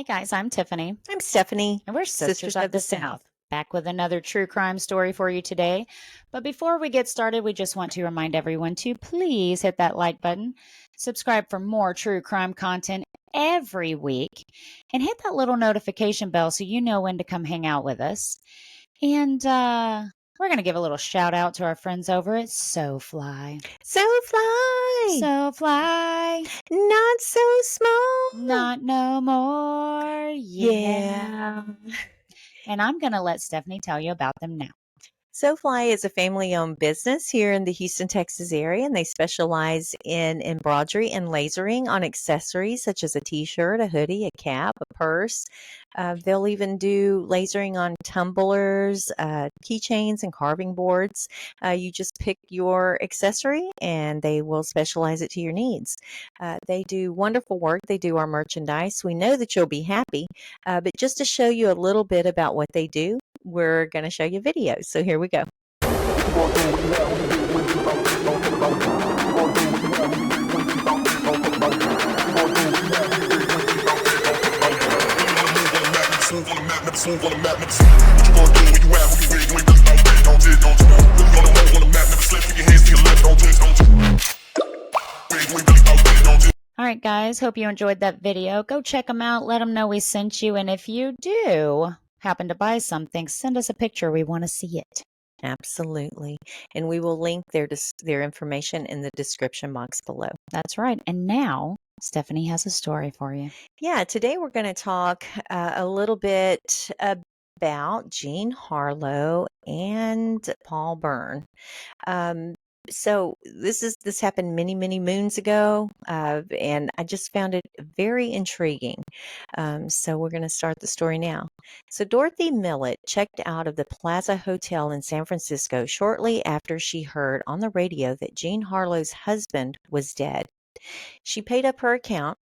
guys, I'm Tiffany, I'm Stephanie, and we're Sisters of the South. Back with another true crime story for you today. But before we get started, we just want to remind everyone to please hit that like button, subscribe for more true crime content every week, and hit that little notification bell so you know when to come hang out with us. And we're going to give a little shout out to our friends over at SoFly. SoFly! SoFly, Not so small! not no more. Yeah. And I'm going to let Stephanie tell you about them now. SoFly is a family-owned business here in the Houston, Texas area, and they specialize in embroidery and lasering on accessories such as a t-shirt, a hoodie, a cap, a purse. They'll even do lasering on tumblers, keychains, and carving boards. You just pick your accessory, and they will specialize it to your needs. They do wonderful work. They do our merchandise. We know that you'll be happy, but just to show you a little bit about what they do, we're going to show you videos. So here we go. All right, guys, hope you enjoyed that video. Go check them out. Let them know we sent you. And if you do happen to buy something, send us a picture. We want to see it. Absolutely. And we will link their information in the description box below. That's right. And now Stephanie has a story for you. Yeah, today we're going to talk a little bit about Jean Harlow and Paul Bern. So this happened many moons ago, and I just found it very intriguing. So we're going to start the story now. So Dorothy Millett checked out of the Plaza Hotel in San Francisco shortly after she heard on the radio that Jean Harlow's husband was dead. She paid up her account.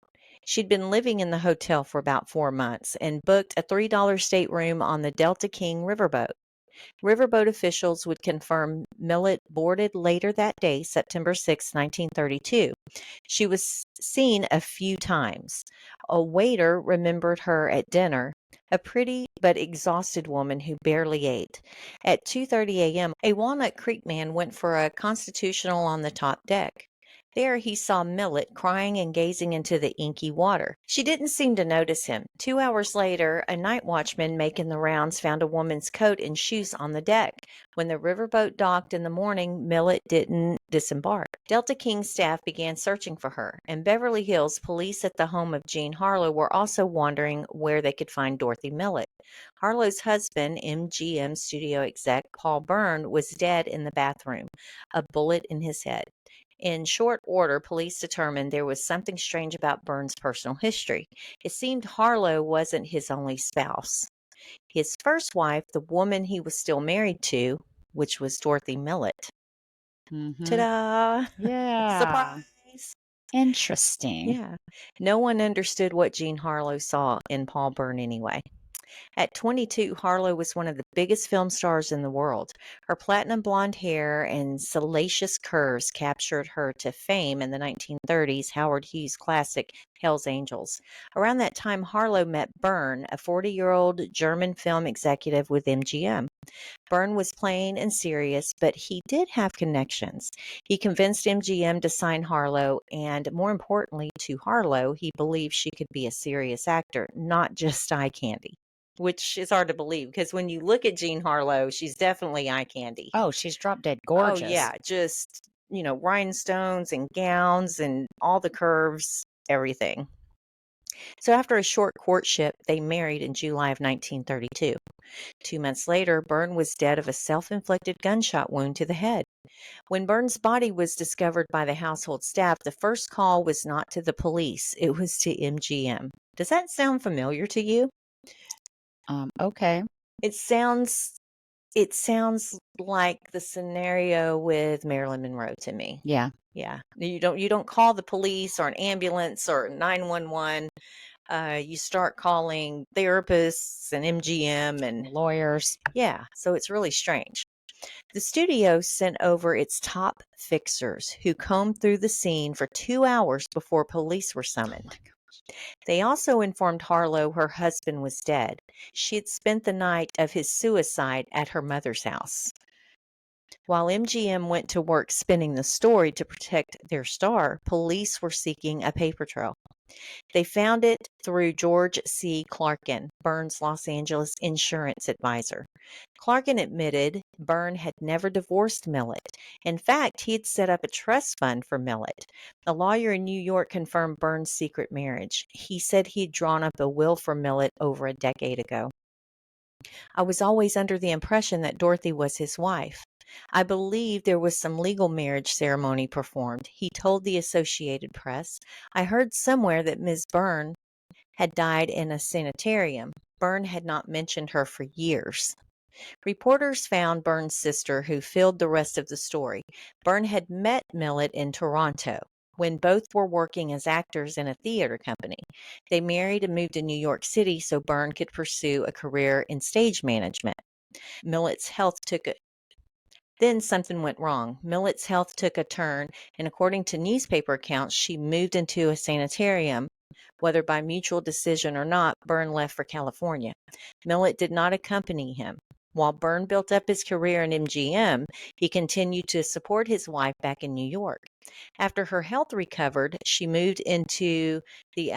She'd been living in the hotel for about 4 months and booked a $3 stateroom on the Delta King riverboat. Riverboat officials would confirm Millett boarded later that day, September 6, 1932. She was seen a few times. A waiter remembered her at dinner, a pretty but exhausted woman who barely ate. At 2:30 a.m., a Walnut Creek man went for a constitutional on the top deck. There he saw Millett crying and gazing into the inky water. She didn't seem to notice him. 2 hours later, a night watchman making the rounds found a woman's coat and shoes on the deck. When the riverboat docked in the morning, Millett didn't disembark. Delta King staff began searching for her. In Beverly Hills, police at the home of Jean Harlow were also wondering where they could find Dorothy Millett. Harlow's husband, MGM studio exec Paul Bern, was dead in the bathroom, a bullet in his head. In short order, police determined there was something strange about Bern's personal history. It seemed Harlow wasn't his only spouse. His first wife, the woman he was still married to, which was Dorothy Millett. Ta-da! Yeah. Surprise! Interesting. Yeah. No one understood what Jean Harlow saw in Paul Bern anyway. At 22, Harlow was one of the biggest film stars in the world. Her platinum blonde hair and salacious curves captured her to fame in the 1930s Howard Hughes classic Hell's Angels. Around that time, Harlow met Bern, a 40-year-old German film executive with MGM. Bern was plain and serious, but he did have connections. He convinced MGM to sign Harlow, and more importantly to Harlow, he believed she could be a serious actor, not just eye candy. Which is hard to believe because when you look at Jean Harlow, she's definitely eye candy. Oh, she's drop dead Oh, gorgeous. yeah. Just, rhinestones and gowns and all the curves, everything. So after a short courtship, they married in July of 1932. 2 months later, Bern was dead of a self-inflicted gunshot wound to the head. When Bern's body was discovered by the household staff, the first call was not to the police. It was to MGM. Does that sound familiar to you? Okay. It sounds like the scenario with Marilyn Monroe to me. Yeah. Yeah. You don't call the police or an ambulance or 911. You start calling therapists and MGM and Lawyers. yeah. So it's really strange. The studio sent over its top fixers who combed through the scene for 2 hours before police were summoned. They also informed Harlow her husband was dead. She had spent the night of his suicide at her mother's house. While MGM went to work spinning the story to protect their star, police were seeking a paper trail. They found it through George C. Clarkin, Bern's Los Angeles insurance advisor. Clarkin admitted Bern had never divorced Millett. In fact, he had set up a trust fund for Millett. A lawyer in New York confirmed Bern's secret marriage. He said he'd drawn up a will for Millett over a decade ago. I was always under the impression that Dorothy was his wife. I believe there was some legal marriage ceremony performed. He told the Associated Press. I heard somewhere that Miss Bern had died in a sanitarium. Bern had not mentioned her for years. Reporters found Bern's sister, who filled the rest of the story. Bern had met Millett in Toronto when both were working as actors in a theater company. They married and moved to New York City so Bern could pursue a career in stage management. Millett's health took a Then something went wrong. Millett's health took a turn, and according to newspaper accounts, she moved into a sanitarium. Whether by mutual decision or not, Bern left for California. Millett did not accompany him. While Bern built up his career in MGM, he continued to support his wife back in New York. After her health recovered, she moved into the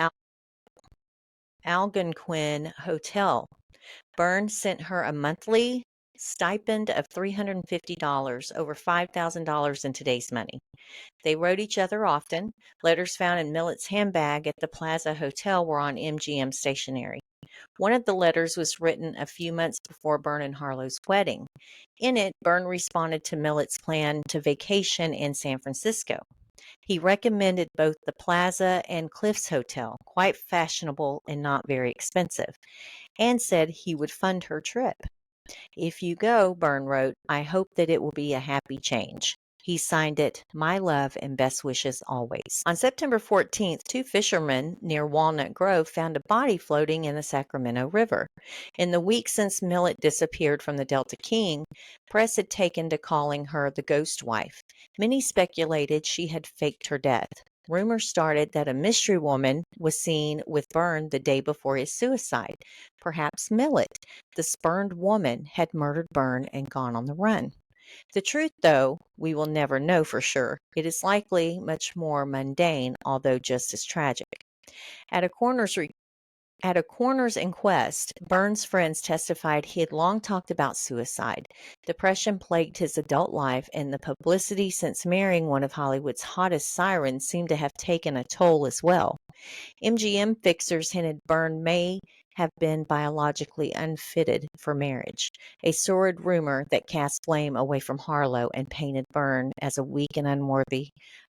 Algonquin Hotel. Bern sent her a monthly stipend of $350, over $5,000 in today's money. They wrote each other often. Letters found in Millett's handbag at the Plaza Hotel were on MGM stationery. One of the letters was written a few months before Bern and Harlow's wedding. In it, Bern responded to Millett's plan to vacation in San Francisco. He recommended both the Plaza and Cliffs Hotel, quite fashionable and not very expensive, and said he would fund her trip. If you go, Bern wrote, I hope that it will be a happy change. He signed it, my love and best wishes always. On September 14th, two fishermen near Walnut Grove found a body floating in the Sacramento River. In the week since Millett disappeared from the Delta King, press had taken to calling her the ghost wife. Many speculated she had faked her death. Rumors started that a mystery woman was seen with Bern the day before his suicide. Perhaps Millett, the spurned woman, had murdered Bern and gone on the run. The truth, though, we will never know for sure. It is likely much more mundane, although just as tragic. At a coroner's at a coroner's inquest, Bern's friends testified he had long talked about suicide. Depression plagued his adult life, and the publicity since marrying one of Hollywood's hottest sirens seemed to have taken a toll as well. MGM fixers hinted Bern may have been biologically unfitted for marriage, a sordid rumor that cast blame away from Harlow and painted Bern as a weak and unworthy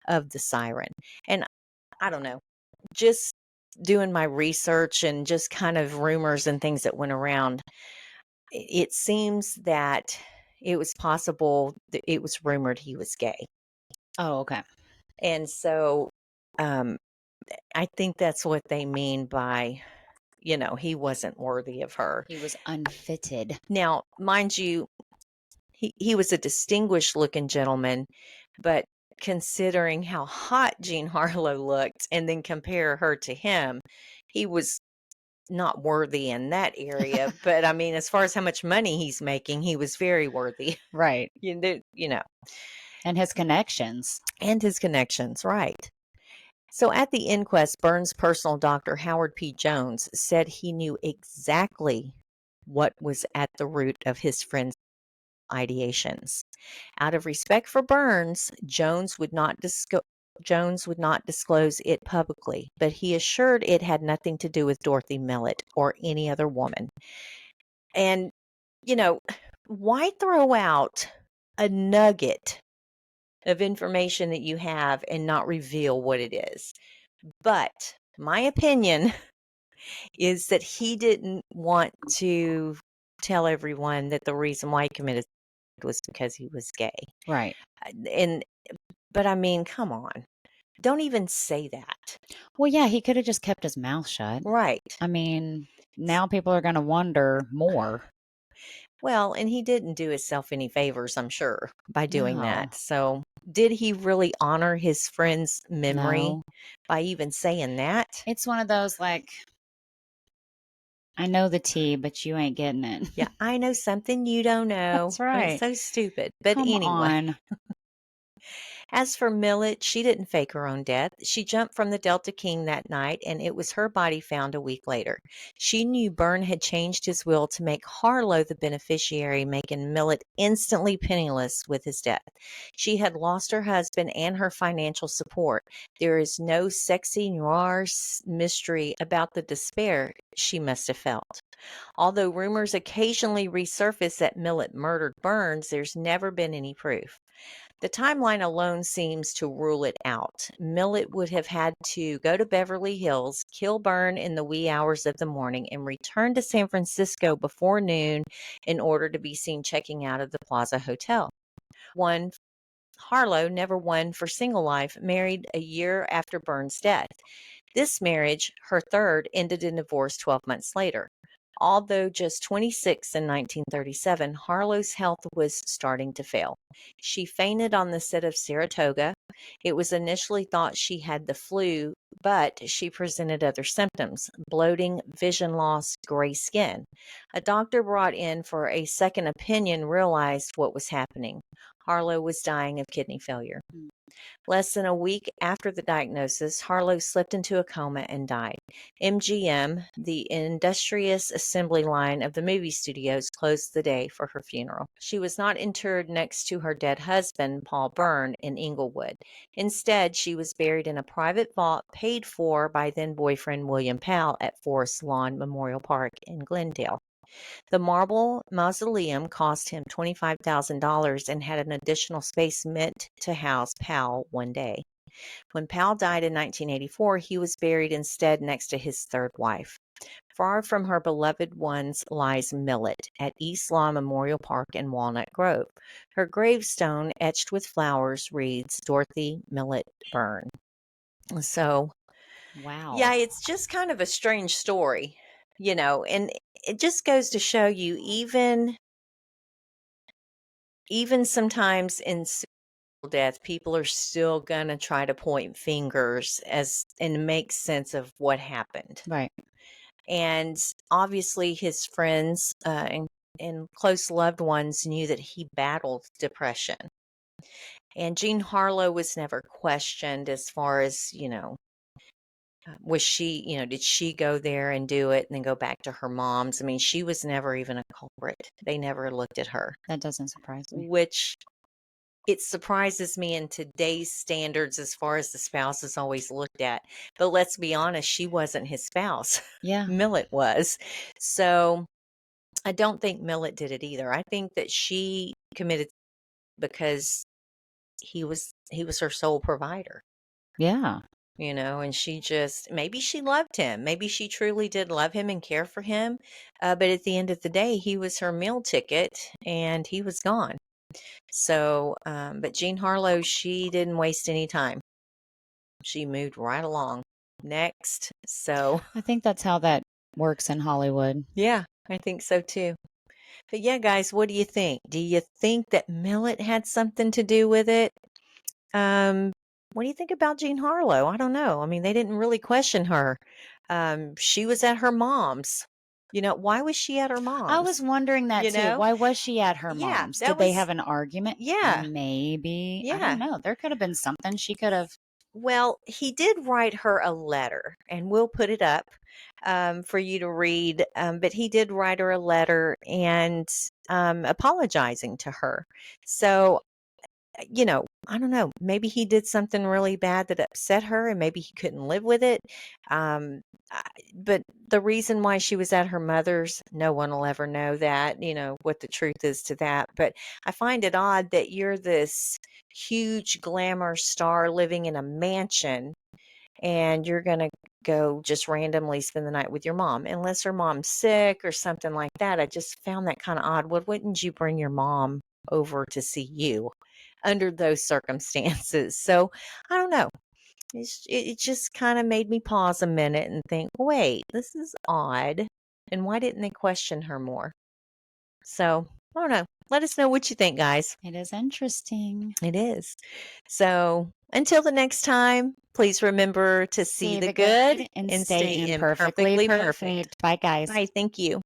of the siren. And I don't know, just doing my research and just kind of rumors and things that went around, it seems that it was possible that it was rumored he was gay. Oh, okay. And so um, I think that's what they mean by, he wasn't worthy of her. He was unfitted. Now, mind you, he was a distinguished looking gentleman, but considering how hot Jean Harlow looked and then compare her to him, he was not worthy in that area. But I mean, as far as how much money he's making, he was very worthy. Right. And his connections. And his connections, right. So at the inquest, Bern's personal doctor, Howard P. Jones, said he knew exactly what was at the root of his friend's ideations. Out of respect for Burns, Jones would not disclose it publicly, but he assured it had nothing to do with Dorothy Millett or any other woman. And, why throw out a nugget of information that you have and not reveal what it is? But my opinion is that he didn't want to tell everyone that the reason why he committed was because he was gay. Right. But I mean, come on. Don't even say that. Well, yeah, he could have just kept his mouth shut. Right. I mean, now people are going to wonder more. Well, and he didn't do himself any favors, I'm sure, by doing No. that. So did he really honor his friend's memory No. by even saying that? It's one of those like, I know the tea, but you ain't getting it. Yeah, I know something you don't know. That's I mean, it's right. so stupid. But Come anyway, on. as for Millet, she didn't fake her own death. She jumped from the Delta King that night, and it was her body found a week later. She knew Byrne had changed his will to make Harlow the beneficiary, making Millet instantly penniless with his death. She had lost her husband and her financial support. There is no sexy noir mystery about the despair she must have felt. Although rumors occasionally resurface that Millet murdered Burns, there's never been any proof. The timeline alone seems to rule it out. Millet would have had to go to Beverly Hills, kill Byrne in the wee hours of the morning, and return to San Francisco before noon in order to be seen checking out of the Plaza Hotel. One Harlow, never one for single life, married a year after Byrne's death. This marriage, her third, ended in divorce 12 months later. Although just 26 in 1937, Harlow's health was starting to fail. She fainted on the set of Saratoga. It was initially thought she had the flu, but she presented other symptoms: bloating, vision loss, gray skin. A doctor brought in for a second opinion realized what was happening. Harlow was dying of kidney failure. Mm. Less than a week after the diagnosis, Harlow slipped into a coma and died. MGM, the industrious assembly line of the movie studios, closed the day for her funeral. She was not interred next to her dead husband, Paul Byrne, in Inglewood. Instead, she was buried in a private vault paid for by then boyfriend William Powell at Forest Lawn Memorial Park in Glendale. The marble mausoleum cost him $25,000 and had an additional space meant to house Powell one day. When Powell died in 1984, he was buried instead next to his third wife. Far from her beloved ones lies Millet at East Lawn Memorial Park in Walnut Grove. Her gravestone, etched with flowers, reads Dorothy Millet Byrne. So, Wow. yeah, it's just kind of a strange story, and it just goes to show you, even sometimes in serial death, people are still gonna try to point fingers as and make sense of what happened. Right. And obviously, his friends and close loved ones knew that he battled depression. And Jean Harlow was never questioned as far as, was she, did she go there and do it and then go back to her mom's? I mean, she was never even a culprit. They never looked at her, That doesn't surprise me. which it surprises me in today's standards as far as the spouse is always looked at. But let's be honest, she wasn't his spouse. Yeah. Millet was. So I don't think Millet did it either. I think that she committed because he was her sole provider. Yeah. And she just, maybe she loved him. Maybe she truly did love him and care for him. But at the end of the day, he was her meal ticket and he was gone. So, but Jean Harlow, she didn't waste any time. She moved right along. Next. So, I think that's how that works in Hollywood. yeah, I think so too. But yeah, guys, what do you think? Do you think that Millet had something to do with it? Um, what do you think about Jean Harlow? I don't know. I mean, they didn't really question her. She was at her mom's. Why was she at her I was mom's? wondering that You too. know? Why was she at her Yeah, mom's? that Did they was, have an argument? yeah, Maybe. I don't yeah. know. There could have been something she could have. Well, he did write her a letter, and we'll put it up for you to read. But he did write her a letter and apologizing to her. So, I don't know. Maybe he did something really bad that upset her, and maybe he couldn't live with it. Um, I, but the reason why she was at her mother's, no one will ever know that, what the truth is to that. But I find it odd that you're this huge glamour star living in a mansion and you're going to go just randomly spend the night with your mom, unless her mom's sick or something like that. I just found that kind of odd. Wouldn't you bring your mom over to see you under those circumstances? So I don't know. It just kind of made me pause a minute and think, wait, this is odd. And why didn't they question her more? So I don't know. Let us know what you think, guys. It is interesting. It is. So until the next time, please remember to see See the the good good and and stay stay imperfectly imperfectly perfect. perfect. Bye, guys. Bye. Thank you.